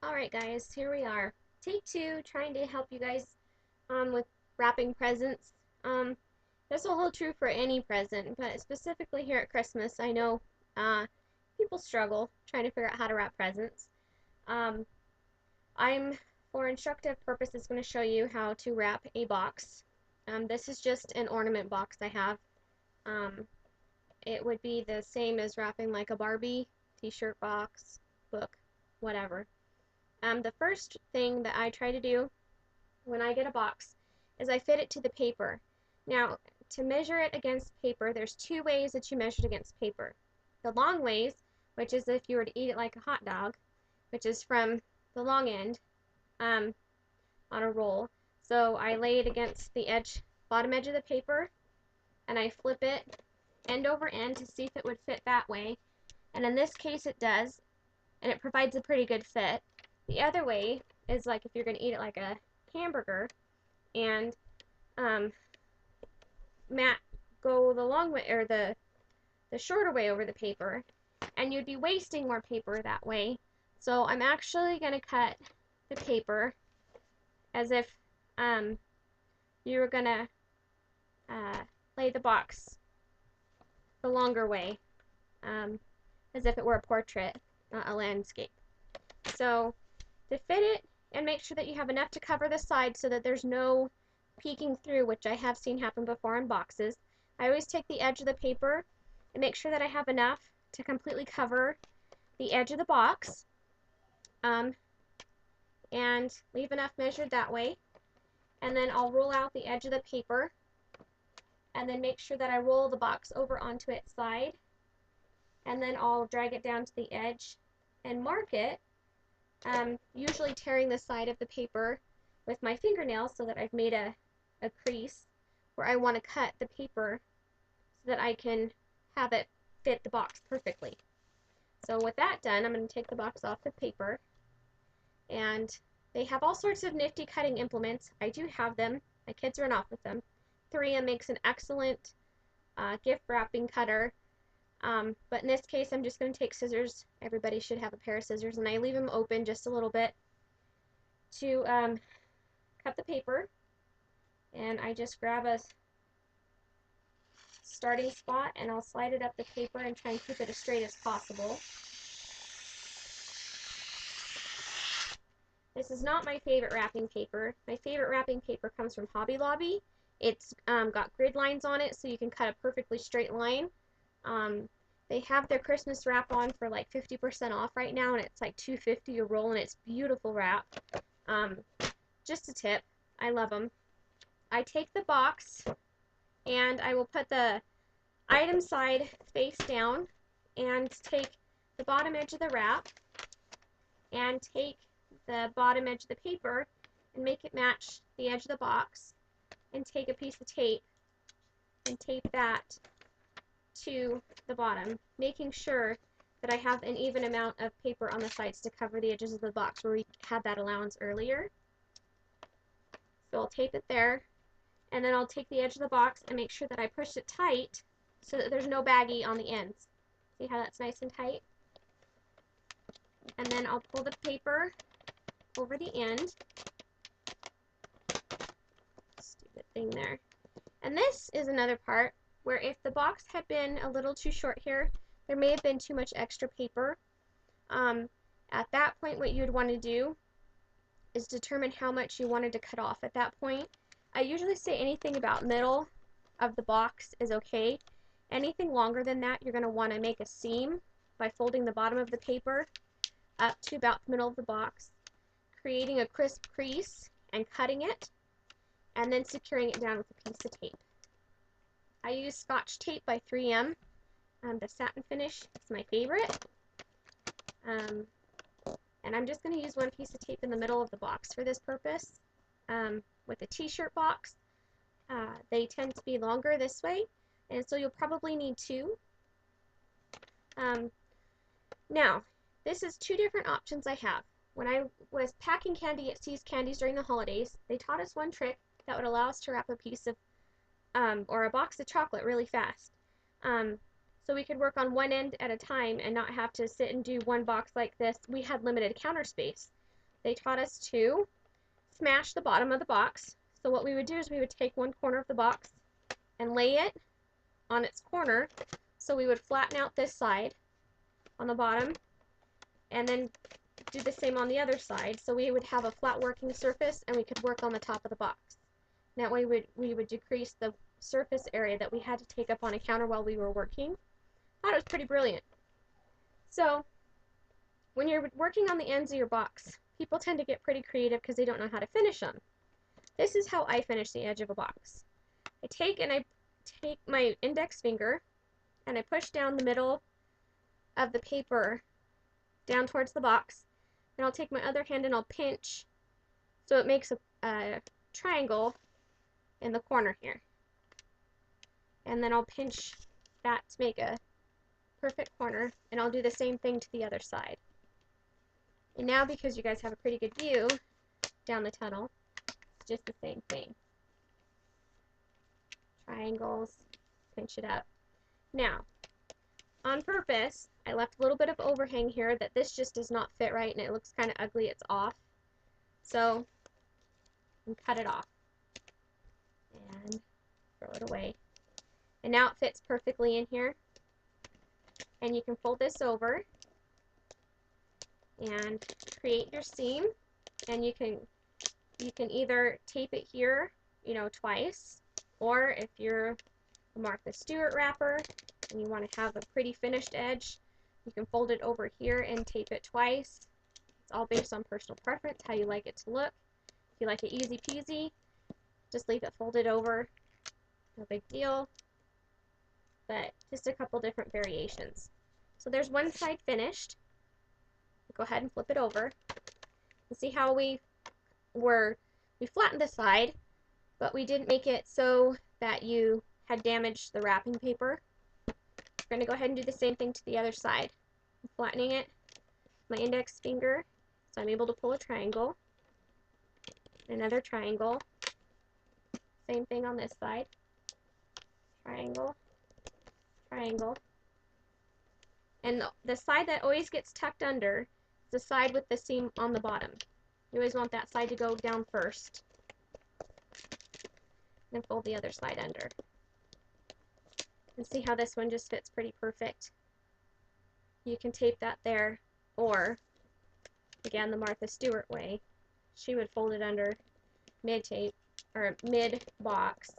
Alright guys, here we are. Take two, trying to help you guys with wrapping presents. This will hold true for any present, but specifically here at Christmas, I know people struggle trying to figure out how to wrap presents. Um, I'm, for instructive purposes, going to show you how to wrap a box. This is just an ornament box I have. Um, it would be the same as wrapping like a Barbie t-shirt box, book, whatever. The first thing that I try to do when I get a box is I fit it to the paper. Now, to measure it against paper, there's two ways that you measure it against paper. The long ways, which is if you were to eat it like a hot dog, which is from the long end on a roll. So I lay it against the edge, bottom edge of the paper, and I flip it end over end to see if it would fit that way. And in this case it does, and it provides a pretty good fit. The other way is like if you're going to eat it like a hamburger and go the long way or the shorter way over the paper, and you'd be wasting more paper that way. So I'm actually going to cut the paper as if you were going to lay the box the longer way, as if it were a portrait, not a landscape. So to fit it and make sure that you have enough to cover the side so that there's no peeking through, which I have seen happen before in boxes, I always take the edge of the paper and make sure that I have enough to completely cover the edge of the box, and leave enough measured that way. And then I'll roll out the edge of the paper and then make sure that I roll the box over onto its side, and then I'll drag it down to the edge and mark it, usually tearing the side of the paper with my fingernails so that I've made a crease where I want to cut the paper so that I can have it fit the box perfectly. So with that done, I'm going to take the box off the paper, and they have all sorts of nifty cutting implements. I do have them. My kids run off with them. 3M makes an excellent gift wrapping cutter. But in this case, I'm just going to take scissors. Everybody should have a pair of scissors, and I leave them open just a little bit to cut the paper. And I just grab a starting spot, and I'll slide it up the paper and try and keep it as straight as possible. This is not my favorite wrapping paper. My favorite wrapping paper comes from Hobby Lobby. It's got grid lines on it, so you can cut a perfectly straight line. They have their Christmas wrap on for like 50% off right now, and it's like $2.50 a roll, and it's beautiful wrap. Just a tip. I love them. I take the box, and I will put the item side face down, and take the bottom edge of the wrap, and take the bottom edge of the paper, and make it match the edge of the box, and take a piece of tape, and tape that to the bottom, making sure that I have an even amount of paper on the sides to cover the edges of the box where we had that allowance earlier. So I'll tape it there, and then I'll take the edge of the box and make sure that I push it tight so that there's no baggy on the ends. See how that's nice and tight? And then I'll pull the paper over the end. Stupid thing there. And this is another part where if the box had been a little too short here, there may have been too much extra paper. At that point, what you'd want to do is determine how much you wanted to cut off at that point. I usually say anything about middle of the box is okay. Anything longer than that, you're going to want to make a seam by folding the bottom of the paper up to about the middle of the box, creating a crisp crease and cutting it, and then securing it down with a piece of tape. I use Scotch tape by 3M. The satin finish is my favorite. And I'm just going to use one piece of tape in the middle of the box for this purpose. With a t-shirt box, they tend to be longer this way, and so you'll probably need two. Now, this is two different options I have. When I was packing candy at See's Candies during the holidays, they taught us one trick that would allow us to wrap a piece of or a box of chocolate really fast. So we could work on one end at a time and not have to sit and do one box like this. We had limited counter space. they taught us to smash the bottom of the box. So what we would do is we would take one corner of the box and lay it on its corner. So we would flatten out this side on the bottom and then do the same on the other side. So we would have a flat working surface and we could work on the top of the box. That way we would decrease the surface area that we had to take up on a counter while we were working. I thought it was pretty brilliant. So when you're working on the ends of your box, people tend to get pretty creative because they don't know how to finish them. This is how I finish the edge of a box. I take my index finger and I push down the middle of the paper down towards the box. And I'll take my other hand and I'll pinch so it makes a triangle in the corner here. And then I'll pinch that to make a perfect corner, and I'll do the same thing to the other side. And now, because you guys have a pretty good view down the tunnel, it's just the same thing. Triangles, pinch it up. Now, on purpose, I left a little bit of overhang here that this just does not fit right and it looks kind of ugly. It's off. So, and cut it off. And throw it away. And now it fits perfectly in here. And you can fold this over and create your seam. And you can either tape it here, twice, or if you're a Martha Stewart wrapper and you want to have a pretty finished edge, you can fold it over here and tape it twice. It's all based on personal preference, how you like it to look. If you like it easy peasy, just leave it folded over. No big deal. But just a couple different variations. So there's one side finished. Go ahead and flip it over. And see how we flattened the side, but we didn't make it so that you had damaged the wrapping paper. We're going to go ahead and do the same thing to the other side. I'm flattening it with my index finger, so I'm able to pull a triangle. Another triangle. Same thing on this side. Triangle. Triangle. And the side that always gets tucked under is the side with the seam on the bottom. You always want that side to go down first. Then fold the other side under. And see how this one just fits pretty perfect. You can tape that there, or again the Martha Stewart way. She would fold it under mid-tape, or mid-box.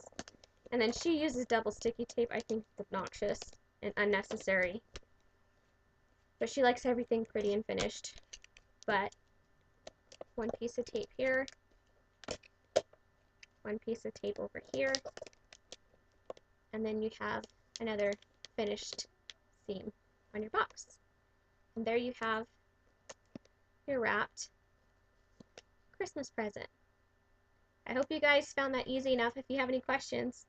And then she uses double sticky tape. I think it's obnoxious and unnecessary. But she likes everything pretty and finished. But one piece of tape here, one piece of tape over here, and then you have another finished seam on your box. And there you have your wrapped Christmas present. I hope you guys found that easy enough. If you have any questions,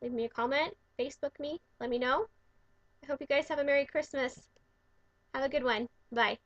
leave me a comment, Facebook me, let me know. I hope you guys have a Merry Christmas. Have a good one. Bye.